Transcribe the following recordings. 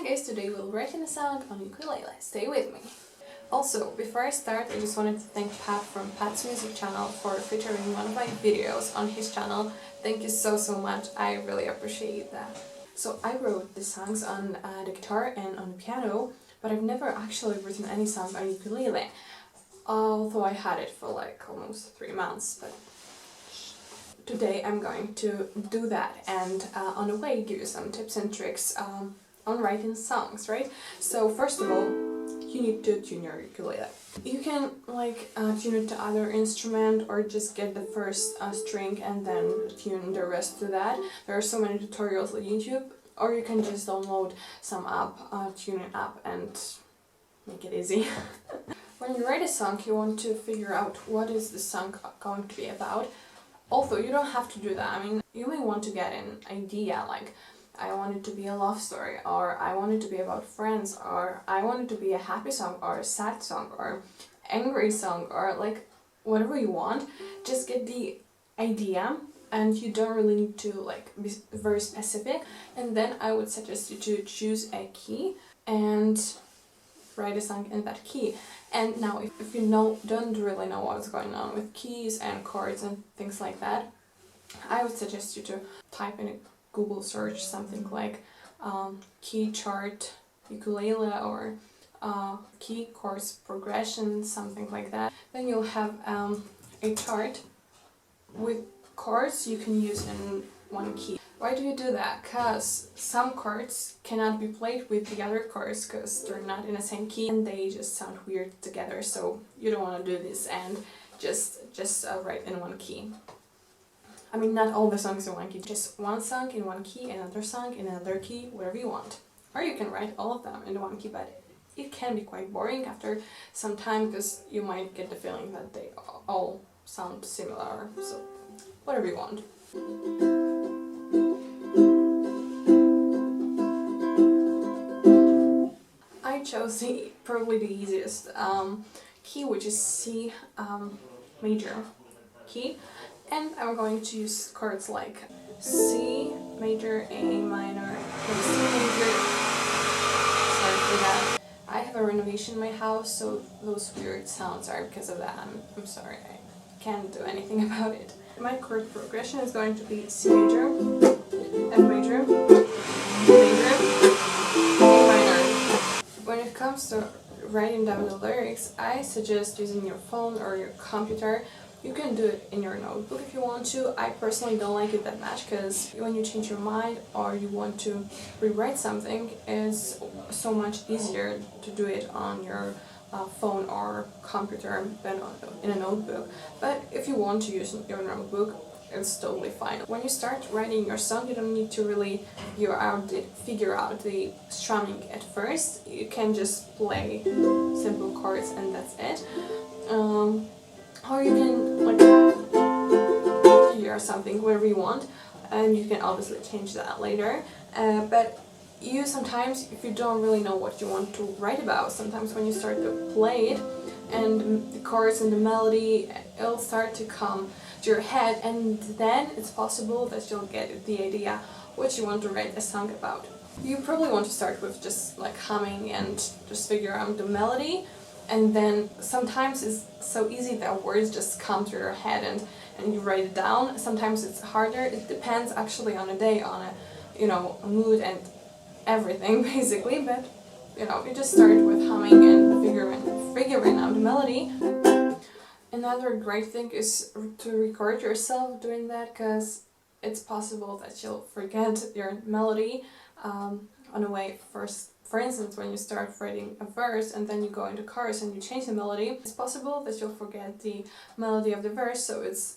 Hi guys, today we'll write a song on ukulele. Stay with me. Also, before I start, I just wanted to thank Pat from Pat's Music channel for featuring one of my videos on his channel. Thank you so much, I really appreciate that. So I wrote the songs on the guitar and on the piano, but I've never actually written any song on ukulele. Although I had it for like almost 3 months, but today I'm going to do that and on the way give you some tips and tricks on writing songs, right? So first of all, you need to tune your ukulele. You can tune it to other instrument or just get the first string and then tune the rest to that. There are so many tutorials on YouTube, or you can just download some app, tune it up and make it easy. When you write a song, you want to figure out what is the song going to be about. Although you don't have to do that. I mean, you may want to get an idea like, I want it to be a love story, or I want it to be about friends, or I want it to be a happy song, or a sad song, or angry song, or like whatever you want. Just get the idea, and you don't really need to like be very specific. And then I would suggest you to choose a key and write a song in that key. And now if you don't really know what's going on with keys and chords and things like that, I would suggest you to type in a Google search something like key chart ukulele or key chords progression, something like that. Then you'll have a chart with chords you can use in one key. Why do you do that? Because some chords cannot be played with the other chords because they're not in the same key and they just sound weird together, so you don't want to do this and just write in one key. I mean, not all the songs in one key, just one song in one key, another song in another key, whatever you want. Or you can write all of them in one key, but it can be quite boring after some time because you might get the feeling that they all sound similar, so whatever you want. I chose probably the easiest key, which is C major key. And I'm going to use chords like C major, A minor, and C major. Sorry for that. I have a renovation in my house, so those weird sounds are because of that. I'm sorry, I can't do anything about it. My chord progression is going to be C major, F major, D major, A minor. When it comes to writing down the lyrics, I suggest using your phone or your computer. You can do it in your notebook if you want to. I personally don't like it that much because when you change your mind or you want to rewrite something, it's so much easier to do it on your phone or computer than in a notebook. But if you want to use your notebook, it's totally fine. When you start writing your song, you don't need to really figure out the strumming at first. You can just play simple chords and that's it. Or you can like figure something wherever you want, and you can obviously change that later. But you sometimes, if you don't really know what you want to write about, sometimes when you start to play it and the chords and the melody, it'll start to come to your head, and then it's possible that you'll get the idea what you want to write a song about. You probably want to start with just like humming and just figure out the melody. And then sometimes it's so easy that words just come to your head and you write it down. Sometimes it's harder. It depends actually on a day, on a mood and everything basically. But you just start with humming and figuring out the melody. Another great thing is to record yourself doing that, because it's possible that you'll forget your melody on the way first. For instance, when you start writing a verse and then you go into chorus and you change the melody, it's possible that you'll forget the melody of the verse, so it's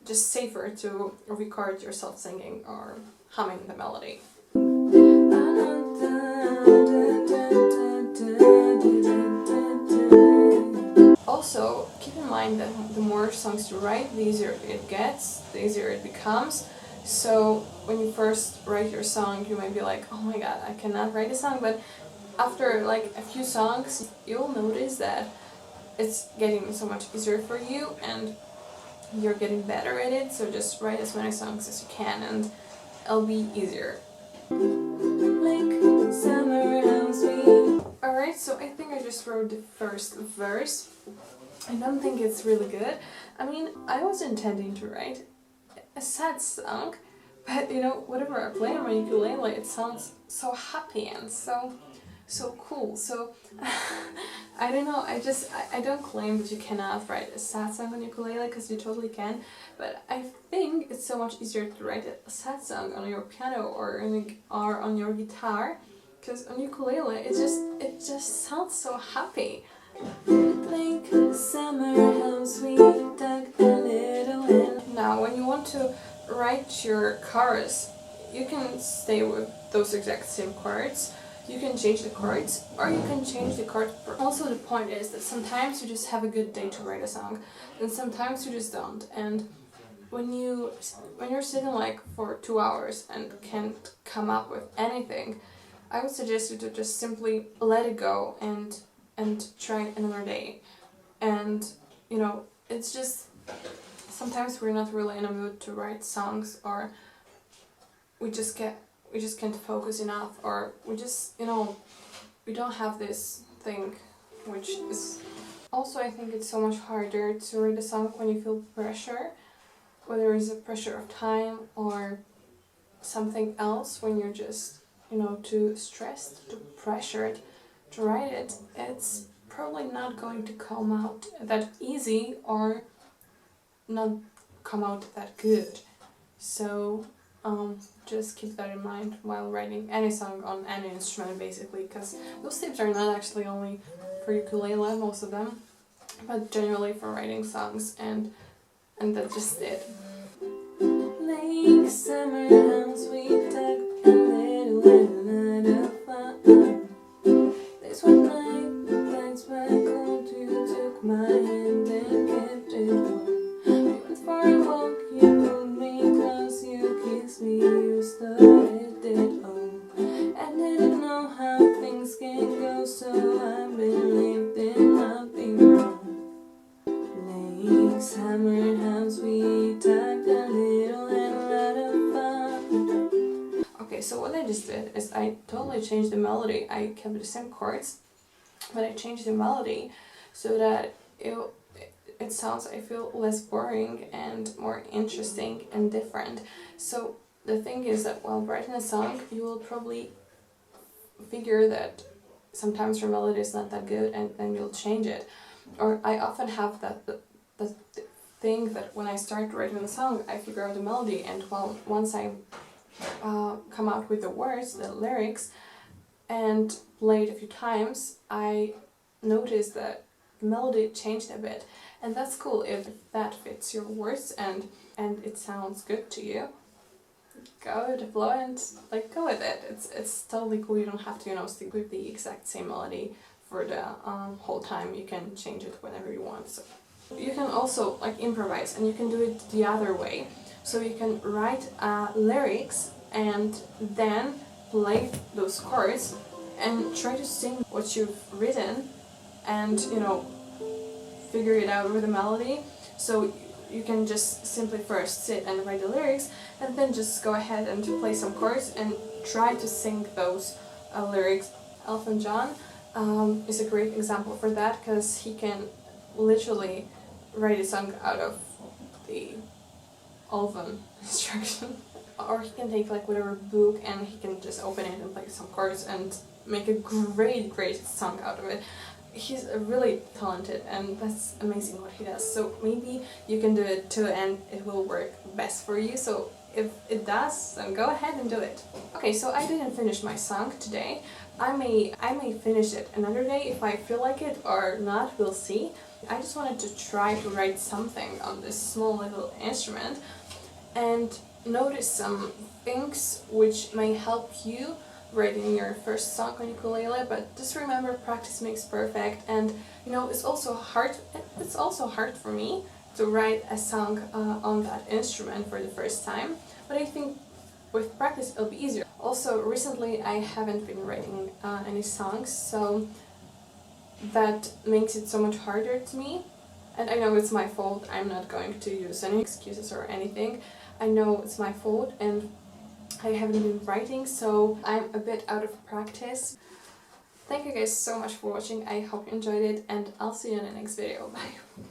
just safer to record yourself singing or humming the melody. Also, keep in mind that the more songs you write, the easier it gets, the easier it becomes. So when you first write your song, you might be like, oh my god, I cannot write a song, but after like a few songs, you'll notice that it's getting so much easier for you and you're getting better at it, so just write as many songs as you can and it'll be easier. Like summer through the first verse. I don't think it's really good. I mean, I was intending to write a sad song, but you know, whatever I play on my ukulele, it sounds so happy and so cool. So I don't know, I don't claim that you cannot write a sad song on ukulele, because you totally can, but I think it's so much easier to write a sad song on your piano or on your guitar, because on ukulele it just sounds so happy. Like summer house we dug a little in. Now when you want to write your chorus, you can stay with those exact same chords. You can change the chords, or you can change the chord. Also, the point is that sometimes you just have a good day to write a song, and sometimes you just don't. And when you're sitting like for 2 hours and can't come up with anything, I would suggest you to just simply let it go and try another day. And you know, it's just sometimes we're not really in a mood to write songs, or we just can't focus enough, or we just, you know, we don't have this thing, which is also, I think it's so much harder to write a song when you feel pressure, whether it's a pressure of time or something else, when you're just, you know, too stressed, too pressured to write it. It's probably not going to come out that easy, or not come out that good. So just keep that in mind while writing any song on any instrument, basically, because those tips are not actually only for ukulele, most of them, but generally for writing songs, and that's just it. Like summer house we dug a little of fun. This one night, lights were cold, you took my hand and kept it warm. We went for a walk, you pulled me close, you kissed me, you started it all. I didn't know how things can go, so I believed in nothing wrong. Like summer house we talked a little and a lot of fun. Okay, so what I just did is I totally changed the melody. I kept the same chords, but I changed the melody so that it sounds, I feel, less boring and more interesting and different. So the thing is that while writing a song, you will probably figure that sometimes your melody is not that good, and then you'll change it. Or I often have that thing that when I start writing a song, I figure out the melody, and once I come out with the words, the lyrics, and play it a few times, I notice that the melody changed a bit. And that's cool if that fits your words and it sounds good to you. Go with the flow and like go with it. It's totally cool. You don't have to, you know, stick with the exact same melody for the whole time. You can change it whenever you want. So you can also like improvise, and you can do it the other way. So you can write lyrics and then play those chords and try to sing what you've written, and you know, figure it out with the melody. So you can just simply first sit and write the lyrics, and then just go ahead and play some chords and try to sing those lyrics. Elton John is a great example for that, because he can literally write a song out of the Alvin instruction. Or he can take like whatever book and he can just open it and play some chords and make a great song out of it. He's really talented, and that's amazing what he does. So maybe you can do it too, and it will work best for you. So if it does, then go ahead and do it. Okay, so I didn't finish my song today. I may finish it another day if I feel like it, or not, we'll see. I just wanted to try to write something on this small little instrument and notice some things which may help you writing your first song on ukulele. But just remember, practice makes perfect, and you know, it's also hard for me to write a song on that instrument for the first time, but I think with practice it'll be easier. Also, recently I haven't been writing any songs, so that makes it so much harder to me, and I know it's my fault. I'm not going to use any excuses or anything. I know it's my fault, and I haven't been writing, so I'm a bit out of practice. Thank you guys so much for watching, I hope you enjoyed it, and I'll see you in the next video. Bye!